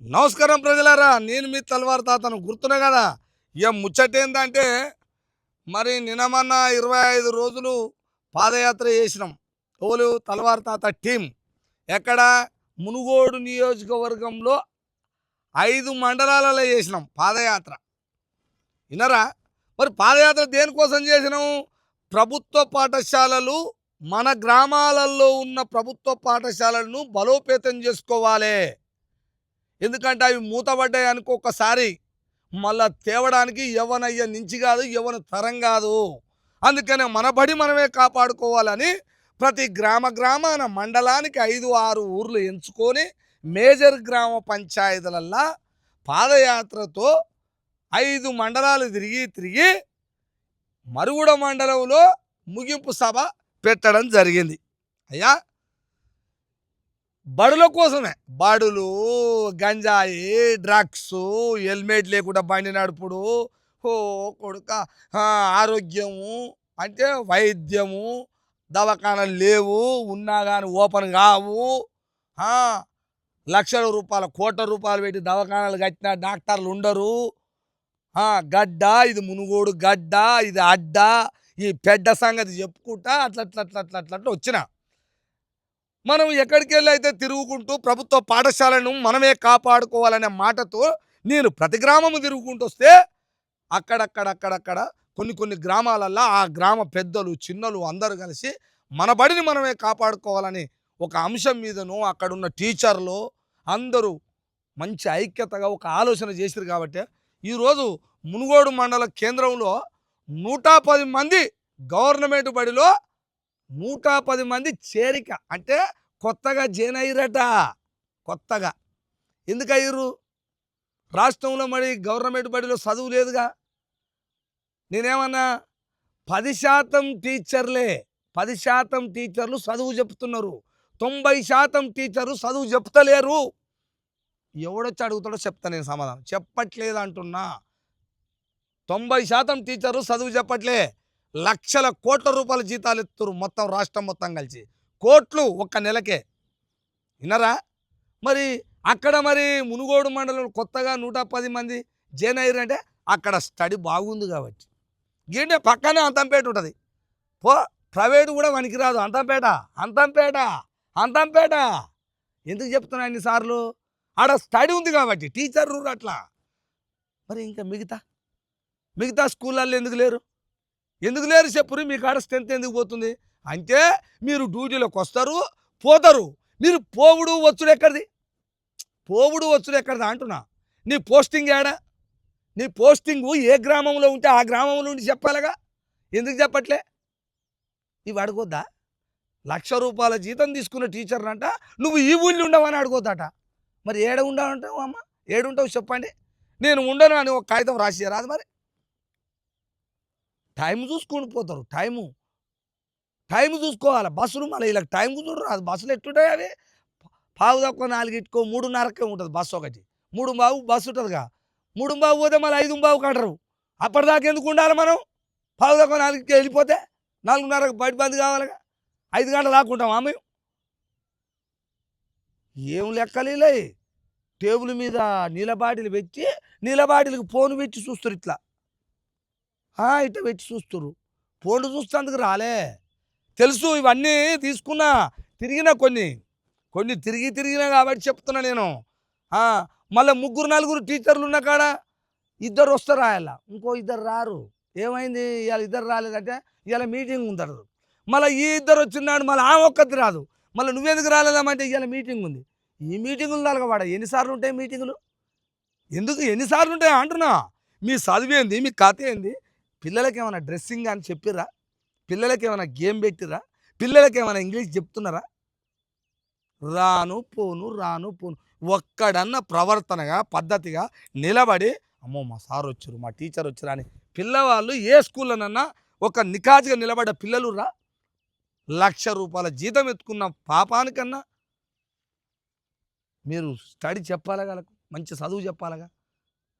నమస్కారం ప్రజలారా, నేను మీ తలవారు తాతను గుర్తున్నా కదా. ఇక ముచ్చటేందంటే, మరి నిన్నమన్న 25 రోజులు పాదయాత్ర చేసినాం. ఓలు తలవారు తాత టీం ఎక్కడ మునుగోడు నియోజకవర్గంలో 5 మండలాలలో చేసినాం పాదయాత్ర. వినరా? మరి పాదయాత్ర దేనికోసం చేసినాం? ప్రభుత్వ పాఠశాలలు, మన గ్రామాలలో ఉన్న ప్రభుత్వ పాఠశాలలను బలోపేతం చేసుకోవాలి. ఎందుకంటే అవి మూతబడ్డాయి అనుకో ఒక్కసారి మళ్ళా తేవడానికి ఎవనయ్య నుంచి కాదు, ఎవన తరం కాదు. అందుకనే మన బడి మనమే కాపాడుకోవాలని ప్రతి గ్రామాన మండలానికి 5-6 ఊర్లు ఎంచుకొని మేజర్ గ్రామ పంచాయతీలల్లా పాదయాత్రతో 5 మండలాలు తిరిగి మరుగుడ మండలంలో ముగింపు సభ పెట్టడం జరిగింది. అయ్యా, బడుల కోసమే. బడులు, గంజాయి, డ్రగ్స్, హెల్మెట్ లేకుండా బండి నడుపుడు, ఓ కొడుక, ఆరోగ్యము అంటే వైద్యము, దవాఖానలు లేవు, ఉన్నా కానీ ఓపెన్ కావు. లక్షల రూపాయలు, కోట్ల రూపాయలు పెట్టి దవాఖానాలు కట్టిన డాక్టర్లు ఉండరు. గడ్డ, ఇది మునుగోడు గడ్డ, ఇది అడ్డ, ఈ పెద్ద సంగతి చెప్పుకుంటా అట్లా వచ్చిన మనం ఎక్కడికి వెళ్ళి అయితే తిరుగుకుంటూ ప్రభుత్వ పాఠశాలను మనమే కాపాడుకోవాలనే మాటతో నేను ప్రతి గ్రామము తిరుగుకుంటూ వస్తే అక్కడక్కడ కొన్ని గ్రామాలల్లో ఆ గ్రామ పెద్దలు చిన్నలు అందరూ కలిసి మన బడిని మనమే కాపాడుకోవాలని ఒక అంశం మీదను అక్కడున్న టీచర్లు అందరూ మంచి ఐక్యతగా ఒక ఆలోచన చేశారు. కాబట్టి ఈరోజు మునుగోడు మండల కేంద్రంలో 110 మంది గవర్నమెంట్ బడిలో 110 మంది చేరిక, అంటే కొత్తగా జాయిన్ అయ్యారట. కొత్తగా ఎందుకు అయ్యారు? రాష్ట్రంలో మరి గవర్నమెంట్ బడిలో చదువు లేదుగా. నేనేమన్నా 10% టీచర్లే, 10% టీచర్లు చదువు చెప్తున్నారు, 90% టీచర్లు చదువు చెప్తలేరు. ఎవడొచ్చి అడుగుతాడో చెప్తా నేను సమాధానం. చెప్పట్లేదు అంటున్నా. 90% టీచర్లు చదువు చెప్పట్లే. లక్షల కోట్ల రూపాయల జీతాలు ఎత్తురు మొత్తం రాష్ట్రం మొత్తం కలిసి, కోట్లు ఒక్క నెలకే. వినరా? మరి అక్కడ మరి మునుగోడు మండలం కొత్తగా 110 మంది జాయిన్ అయ్యారంటే అక్కడ స్టడీ బాగుంది కాబట్టి. గీంటే పక్కనే అంతంపేట ఉంటుంది. ప్రైవేటు కూడా వనికిరాదు. అంతంపేట ఎందుకు చెప్తున్నా ఇన్నిసార్లు? ఆడ స్టడీ ఉంది కాబట్టి టీచర్లు అట్లా. మరి ఇంకా మిగతా స్కూళ్ళల్లో ఎందుకు లేరు చెప్పురు? మీ కాడ స్ట్రెంత్ ఎందుకు పోతుంది అంటే మీరు డ్యూటీలోకి వస్తారు, పోతారు. మీరు పోవుడు వచ్చుడు ఎక్కడిది అంటున్నా. నీ పోస్టింగ్ ఏడా? నీ పోస్టింగు ఏ గ్రామంలో ఉంటే ఆ గ్రామంలో ఉండి చెప్పాలిగా. ఎందుకు చెప్పట్లే? ఇవి అడగొద్దా? 1,00,000 రూపాయల జీతం తీసుకున్న టీచర్నంట నువ్వు ఈ ఊళ్ళో ఉండవని అడగొద్దట. మరి ఏడ ఉండవంటావు అమ్మ? ఏడుంటావు చెప్పండి. నేను ఉండను అని ఒక కాగితం రాసి రాదు. మరి టైం చూసుకొని పోతారు. టైం చూసుకోవాలి. బస్సులు మళ్ళీ ఇలా టైం చూడరు. అది బస్సులు ఎట్టుంటాయి? అవి 3:45 3:30కే ఉంటుంది బస్సు. ఒకటి 3:15 బస్సు ఉంటుందిగా. 3:15 పోతే మళ్ళీ 5:15 అంటారు. అప్పటిదాకా ఎందుకు ఉండాలి మనం? 3:45కి వెళ్ళిపోతే 4:30కి బయట బంద్ కావాలిగా. 5 గంటలు దాక్కుంటాం మేము. ఏం లెక్కలే? టేబుల్ మీద నీళ్ళ బాటిల్కి ఫోన్ పెట్టి చూస్తారు. ఇట్లా పెట్టి చూస్తారు. ఫోన్లు చూస్తేందుకు రాలే. తెలుసు ఇవన్నీ తీసుకున్నా, కొన్ని తిరిగినా కాబట్టి చెప్తున్నా నేను. మళ్ళీ 3-4 టీచర్లు ఉన్న కాడ 2 వస్తారు రాయాల, ఇంకో 2 రారు. ఏమైంది ఇవాళ 2 రాలేదంటే ఇవాళ మీటింగ్ ఉంటారు. మళ్ళీ ఈ 2 వచ్చినాడు, మళ్ళీ ఆ ఒక్కటి రాదు. మళ్ళీ నువ్వెందుకు రాలేదామంటే ఇవాళ మీటింగ్ ఉంది. ఈ మీటింగులు తలగవాడ ఎన్నిసార్లు ఉంటాయి మీటింగులు? ఎన్నిసార్లు ఉంటాయి అంటున్నా. మీ చదివేంది, మీ కథ ఏంది? పిల్లలకి ఏమైనా డ్రెస్సింగ్ అని చెప్పిర్రా? పిల్లలకి ఏమైనా గేమ్ పెట్టిర్రా? పిల్లలకి ఏమైనా ఇంగ్లీష్ చెప్తున్నారా? రాను పోను ఒక్కడన్న ప్రవర్తనగా పద్ధతిగా నిలబడి అమ్మో మా సార్ వచ్చారు, మా టీచర్ వచ్చారు అని పిల్లవాళ్ళు ఏ స్కూల్లోనన్నా ఒక నికాజ్గా నిలబడ్డ పిల్లలు రా? 1,00,000 రూపాయల జీతం ఎత్తుకున్న పాపానికన్నా మీరు స్టడీ చెప్పాలగా, మంచి చదువు చెప్పాలగా.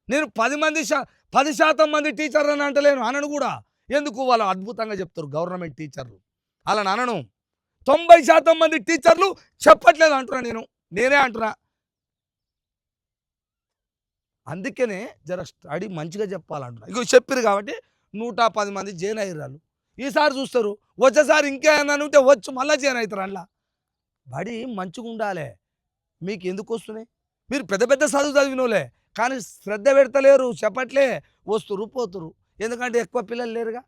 నేను 10% మంది టీచర్లు అని అంటలేను, అనను కూడా. ఎందుకు? వాళ్ళు అద్భుతంగా చెప్తారు గవర్నమెంట్ టీచర్లు, అలా అనను. 90% మంది టీచర్లు చెప్పట్లేదు అంటున్నా. నేనే అంటున్నా. అందుకనే జర స్టడీ మంచిగా చెప్పాలంటున్నా. ఇగో చెప్పిర్రు కాబట్టి 110 మంది జాయిన్ అయ్యిర్రాళ్ళు. ఈసారి చూస్తారు. వచ్చేసారి ఇంకేమన్నా ఉంటే వచ్చు మళ్ళా జాయిన్ అవుతారు అందులో. బడి మంచిగుండాలే. మీకెందుకొస్తున్నాయి? మీరు పెద్ద పెద్ద చదువు చదివినోళ్ళే. కానీ శ్రద్ధ పెడతలేరు, చెప్పట్లే. వస్తురు, పోతురు. ఎందుకంటే ఎక్కువ పిల్లలు లేరుగా.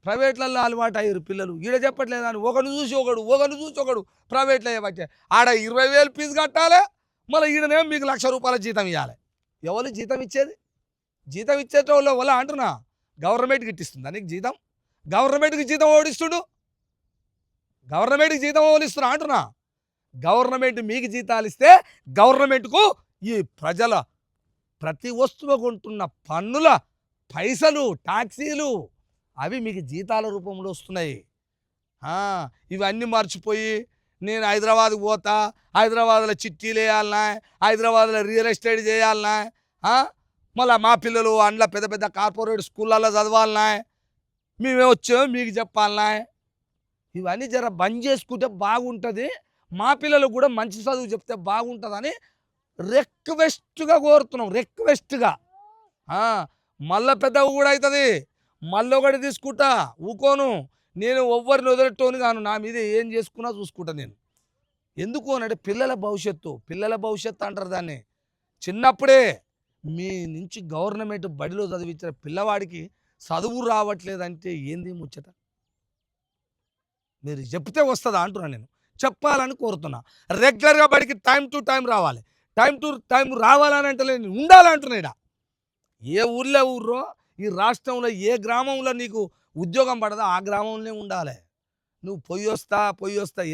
ప్రైవేట్‌లల్లో అలవాటయ్యిర్రు పిల్లలు. ఈడ చెప్పట్లేదని ఒకడిని చూసి ఒకడు, ఒకడిని చూసి ఒకడు ప్రైవేట్‌లో చేయబట్టే. ఆడ 20,000 ఫీజు కట్టాలే. మళ్ళీ ఈడనేమో మీకు ₹1,00,000 జీతం ఇయ్యాలే. ఎవలు జీతం ఇచ్చేది? జీతం ఇచ్చేటోళ్ళు ఎవలా అంటున్నా? గవర్నమెంట్‌కి ఇట్టిస్తుందా నీకు జీతం? గవర్నమెంట్‌కి జీతం ఎవడిస్తుండు? గవర్నమెంట్‌కి జీతం ఎవలిస్తుర్రు అంటున్నా? గవర్నమెంట్ మీకు జీతాలిస్తే గవర్నమెంట్‌కు ఈ ప్రజల ప్రతి వస్తువు కొంటున్న పన్నుల పైసలు, టాక్సీలు అవి మీకు జీతాల రూపంలో వస్తున్నాయి. ఆ! ఇవన్నీ మర్చిపోయి నేను హైదరాబాద్‌కి పోతా, హైదరాబాద్‌లో చిట్టీలేయాలనా, హైదరాబాద్‌లో రియల్ ఎస్టేట్ చేయాలనా, మళ్ళా మా పిల్లలు అందులో పెద్ద పెద్ద కార్పొరేట్ స్కూళ్ళల్లో చదవాలనా, మేమొచ్చాము మీకు చెప్పాలనా, ఇవన్నీ జర బంద్ చేసుకుంటే బాగుంటుంది. మా పిల్లలకు కూడా మంచి చదువు చెప్తే బాగుంటుందని రిక్వెస్ట్‌గా కోరుతున్నాం. రిక్వెస్ట్‌గా. ఆ! మళ్ళా పెద్దగా కూడా అవుతుంది. మళ్ళొకటి తీసుకుంటా. ఊకోను. నేను ఎవ్వరిని వదిలేటోని కాను. నా మీద ఏం చేసుకున్నా చూసుకుంటా నేను. ఎందుకు అనంటే పిల్లల భవిష్యత్తు. పిల్లల భవిష్యత్తు అంటారు దాన్ని. చిన్నప్పుడే మీ నుంచి గవర్నమెంట్ బడిలో చదివించిన పిల్లవాడికి చదువు రావట్లేదంటే ఏంది ముచ్చట? మీరు చెప్తే వస్తదా అంటున్నా నేను. చెప్పాలని కోరుతున్నా. రెగ్యులర్‌గా బడికి టైమ్ టు టైమ్ రావాలి. టైమ్ టు టైమ్ రావాలని అంటలే నేను ఉండాలంటున్నా ఈడ. ఏ ఊర్లో ఈ రాష్ట్రంలో ఏ గ్రామంలో నీకు ఉద్యోగం పడదో ఆ గ్రామంలోనే ఉండాలి. నువ్వు పొయ్యొస్తా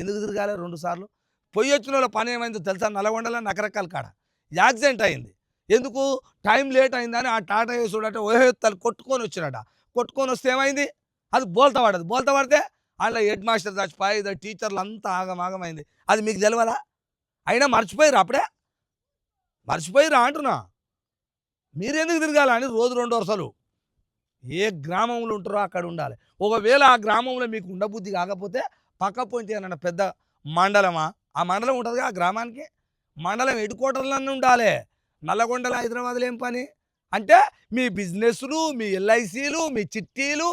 ఎందుకు తిరగాలి 2 సార్లు? పొయ్యొచ్చినోళ్ళ పని ఏమైందో తెలుసా? నల్గొండలో నకరకల్ కాడ యాక్సిడెంట్ అయింది. ఎందుకు? టైం లేట్ అయిందని ఆ టాటా ఏసోడట ఓహెత్తలు కొట్టుకొని వచ్చినట. కొట్టుకొని వస్తే ఏమైంది? అది బోల్తా పడ్డది. బోల్తా పడితే అందులో హెడ్ మాస్టర్ చచ్చిపోయి ఇద్దరు టీచర్లు అంతా ఆగమాగమైంది. అది మీకు తెలవదా? అయినా మర్చిపోయిర్రా అప్పుడే? మర్చిపోయిర్రా అంటున్నా. మీరెందుకు తిరగాలని రోజు 2 వరుసలు. ఏ గ్రామంలో ఉంటారో అక్కడ ఉండాలి. ఒకవేళ ఆ గ్రామంలో మీకు ఉండబుద్ధి కాకపోతే పక్క పొంటి అన్న పెద్ద మండలమా? ఆ మండలం ఉంటుందిగా ఆ గ్రామానికి. మండలం హెడ్ క్వార్టర్‌లోనే ఉండాలి. నల్లగొండలో హైదరాబాద్‌లో ఏం పని? అంటే మీ బిజినెస్‌లు, మీ ఎల్ఐసీలు, మీ చిట్టీలు,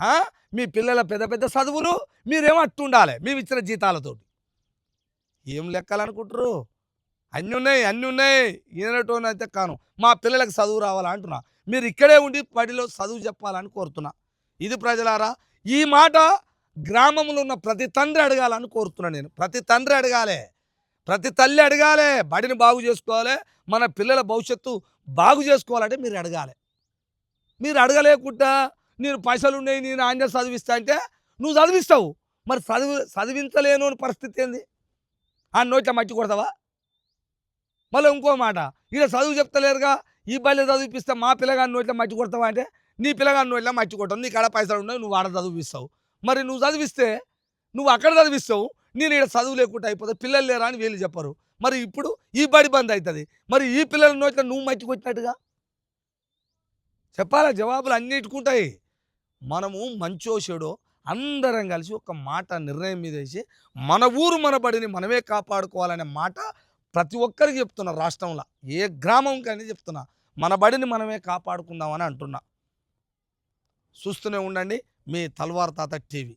ఆ! మీ పిల్లల పెద్ద పెద్ద చదువులు మీరేమో అట్టుండాలి. మేమిచ్చిన జీతాలతోటి. ఏం లెక్కలనుకుంటుర్రు? అన్నీ ఉన్నాయి. ఈనటోనైతే కాను. మా పిల్లలకు చదువు రావాలా అంటున్నా. మీరు ఇక్కడే ఉండి బడిలో చదువు చెప్పాలని కోరుతున్నా. ఇది ప్రజలారా, ఈ మాట గ్రామంలో ఉన్న ప్రతి తండ్రి అడగాలని కోరుతున్నా నేను. ప్రతి తండ్రి అడగాలే. ప్రతి తల్లి అడగాలే. బడిని బాగు చేసుకోవాలి. మన పిల్లల భవిష్యత్తు బాగు చేసుకోవాలంటే మీరు అడగాలి. మీరు అడగలేకుండా నేను పైసలున్నాయి నేను ఆంజ చదివిస్తా అంటే నువ్వు చదివిస్తావు. మరి చదివించలేను పరిస్థితి ఏంది? ఆ నోట్ల మట్టి కొడతావా? మళ్ళీ ఇంకో మాట, ఈడ చదువు చెప్తలేరుగా, ఈ బడిలో చదివిపిస్తే మా పిల్లగాని నోట్ల మట్టి కొడతావా అంటే, నీ పిల్లగాని నోట్ల మట్టి కొట్టవు. నీ కాడ పైసలు ఉన్నాయి, నువ్వు ఆడ చదివిస్తావు. మరి నువ్వు చదివిస్తే నువ్వు అక్కడ చదివిస్తావు, నేను ఈడ చదువు లేకుండా అయిపోతుంది. పిల్లలు లేరా అని వీళ్ళు చెప్పరు. మరి ఇప్పుడు ఈ బడి బంద్ అవుతుంది. మరి ఈ పిల్లల నోట్ల నువ్వు మట్టి కొట్టినట్టుగా చెప్పాలా? జవాబులు అన్నిటికుంటాయి. మనము మంచో చెడో అందరం కలిసి ఒక మాట నిర్ణయం మీద వేసి మన ఊరు మన బడిని మనమే కాపాడుకోవాలనే మాట ప్రతి ఒక్కరికి చెప్తున్నా. రాష్ట్రంలో ఏ గ్రామం కానీ చెప్తున్నా, మన బడిని మనమే కాపాడుకుందామని అంటున్నా. చూస్తూనే ఉండండి మీ తల్వార్ తాత టీవీ.